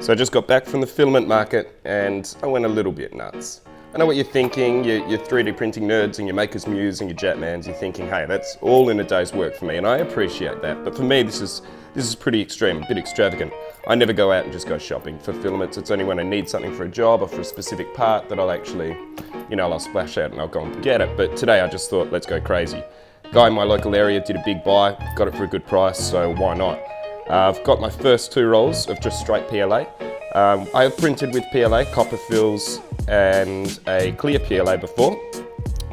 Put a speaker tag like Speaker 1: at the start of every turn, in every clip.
Speaker 1: So I just got back from the filament market and I went a little bit nuts. I know what you're thinking, you're 3D printing nerds and your Maker's Muse and your Jetmans, you're thinking, hey, that's all in a day's work for me, and I appreciate that. But for me, this is pretty extreme, a bit extravagant. I never go out and just go shopping for filaments. It's only when I need something for a job or for a specific part that I'll actually, I'll splash out and I'll go and get it. But today I just thought, let's go crazy. Guy in my local area did a big buy, got it for a good price, so why not? I've got my first 2 rolls of just straight PLA. I have printed with PLA, copper fills, and a clear PLA before,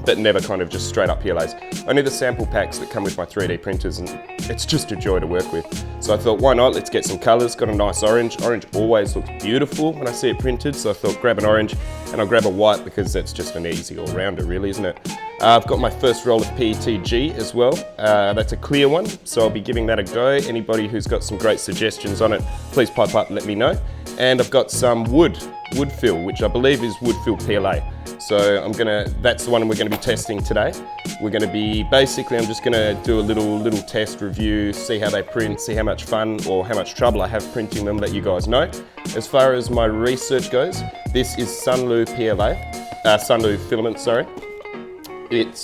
Speaker 1: but never kind of just straight up PLAs. Only the sample packs that come with my 3D printers, and it's just a joy to work with. So I thought, why not? Let's get some colors. Got a nice orange. Orange always looks beautiful when I see it printed, so I thought grab an orange, and I'll grab a white because that's just an easy all-rounder really, isn't it? I've got my first roll of PETG as well. That's a clear one, so I'll be giving that a go. Anybody who's got some great suggestions on it, please pipe up and let me know. And I've got some wood fill, which I believe is wood fill PLA. So that's the one we're gonna be testing today. We're gonna be, basically I'm just gonna do a little test review, see how they print, see how much fun or how much trouble I have printing them, that you guys know. As far as my research goes, this is SunLu PLA, SunLu filament, sorry. It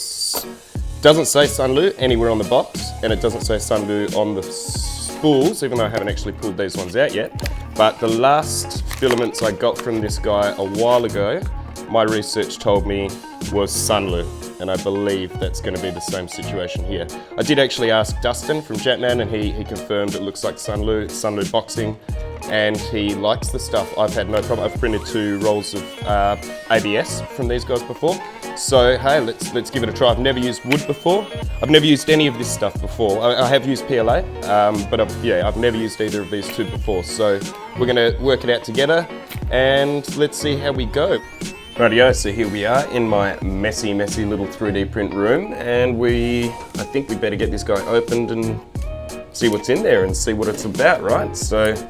Speaker 1: doesn't say SunLu anywhere on the box, and it doesn't say SunLu on the spools, even though I haven't actually pulled these ones out yet. But the last filaments I got from this guy a while ago, my research told me was SunLu, and I believe that's going to be the same situation here. I did actually ask Dustin from Jetman, and he confirmed it looks like SunLu, it's SunLu boxing, and he likes the stuff. I've had no problem. I've printed 2 rolls of ABS from these guys before. So hey, let's give it a try. I've never used wood before. I've never used any of this stuff before. I have used PLA, but I've never used either of these 2 before. So we're gonna work it out together and let's see how we go. Rightio, so here we are in my messy little 3D print room, and I think we better get this guy opened and see what's in there and see what it's about, right? So, see?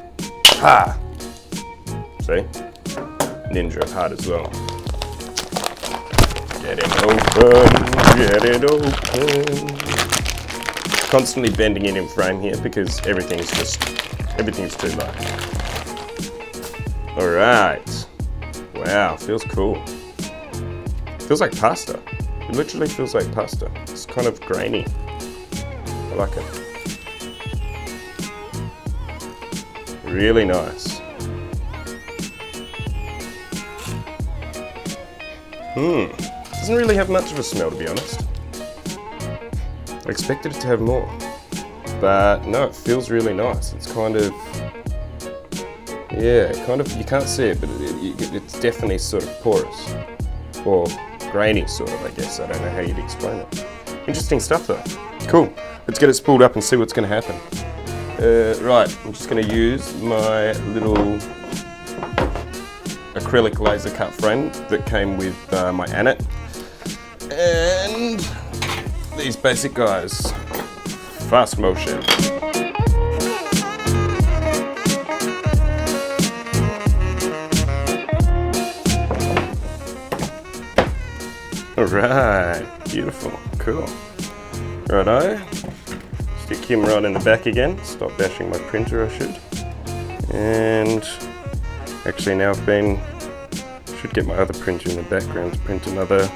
Speaker 1: Ninja hard as well. Get it open. Constantly bending it in frame here because everything's too low. All right. Wow, feels cool. Feels like pasta. It literally feels like pasta. It's kind of grainy. I like it. Really nice. Doesn't really have much of a smell, to be honest. I expected it to have more, but no, it feels really nice. It's kind of, you can't see it, but it's definitely sort of porous, or grainy sort of, I guess. I don't know how you'd explain it. Interesting stuff though. Cool. Let's get it spooled up and see what's gonna happen. Right, I'm just gonna use my little acrylic laser cut frame that came with my Anit, and these basic guys, fast motion. All right, beautiful, cool. Righto, stick him right in the back again. Stop bashing my printer, I should. And actually now should get my other printer in the background to print another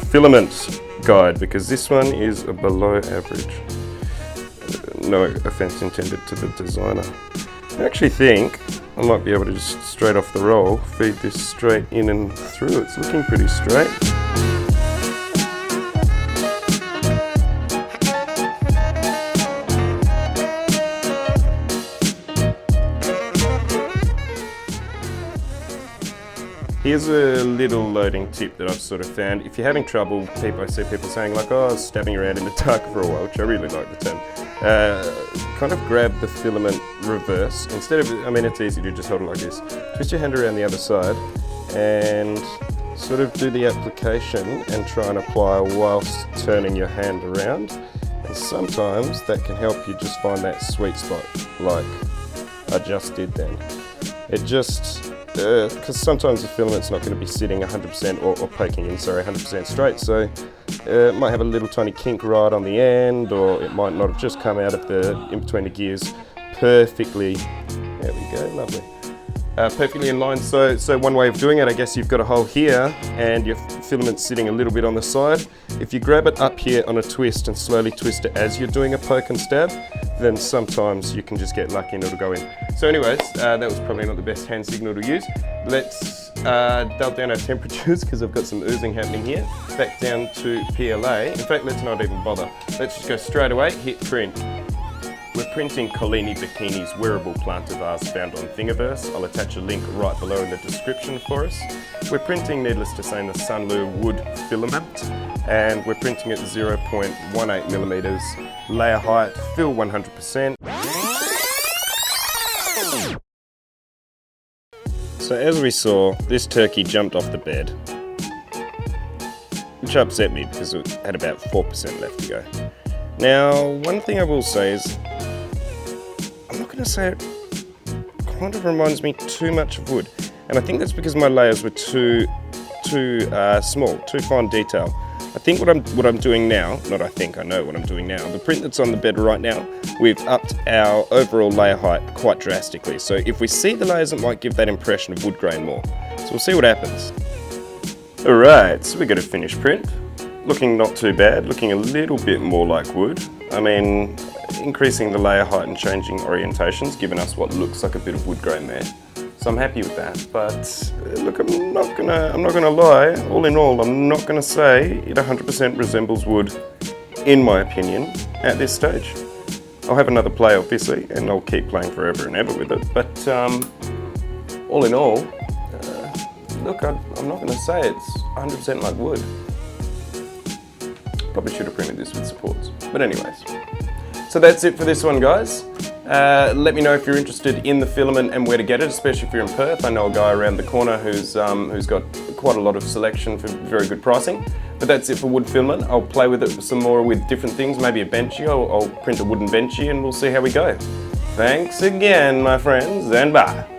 Speaker 1: filament guide, because this one is a below average. No offense intended to the designer. I actually think I might be able to just straight off the roll feed this straight in and through. It's looking pretty straight. Here's a little loading tip that I've sort of found. If you're having trouble, I see people saying like, oh, I was stabbing around in the dark for a while, which I really like the term. Kind of grab the filament reverse. Instead of, it's easy to just hold it like this. Twist your hand around the other side and sort of do the application and try and apply whilst turning your hand around. And sometimes that can help you just find that sweet spot, like I just did then. It just, because sometimes the filament's not going to be sitting 100% or poking in, 100% straight, so it might have a little tiny kink right on the end, or it might not have just come out of in between the gears perfectly. There we go, lovely. perfectly in line. So one way of doing it, I guess you've got a hole here and your filament's sitting a little bit on the side. If you grab it up here on a twist and slowly twist it as you're doing a poke and stab, then sometimes you can just get lucky and it'll go in. So anyways, that was probably not the best hand signal to use. Let's dial down our temperatures because I've got some oozing happening here. Back down to PLA. In fact, let's not even bother. Let's just go straight away, hit print. We're printing Collini Bikini's wearable planter vase found on Thingiverse. I'll attach a link right below in the description for us. We're printing, needless to say, in the SunLu wood filament, and we're printing at 0.18 millimeters. Layer height, fill 100%. So as we saw, this turkey jumped off the bed, which upset me because it had about 4% left to go. Now, one thing I will say is, I'm not going to say it kind of reminds me too much of wood, and I think that's because my layers were too small, too fine detail. I think what I'm doing now, I know what I'm doing now. The print that's on the bed right now, we've upped our overall layer height quite drastically. So if we see the layers, it might give that impression of wood grain more. So we'll see what happens. Alright, so we got a finished print. Looking not too bad, looking a little bit more like wood. I mean, increasing the layer height and changing orientations, giving us what looks like a bit of wood grain there. So I'm happy with that, but look, I'm not gonna lie. All in all, I'm not gonna say it 100% resembles wood, in my opinion, at this stage. I'll have another play, obviously, and I'll keep playing forever and ever with it. But all in all, look, I'm not gonna say it's 100% like wood. Probably should have printed this with supports, but anyways. So that's it for this one, guys. Let me know if you're interested in the filament and where to get it, especially if you're in Perth. I know a guy around the corner who's got quite a lot of selection for very good pricing. But that's it for wood filament. I'll play with it some more with different things, maybe a benchy. I'll print a wooden benchy and we'll see how we go. Thanks again, my friends, and bye.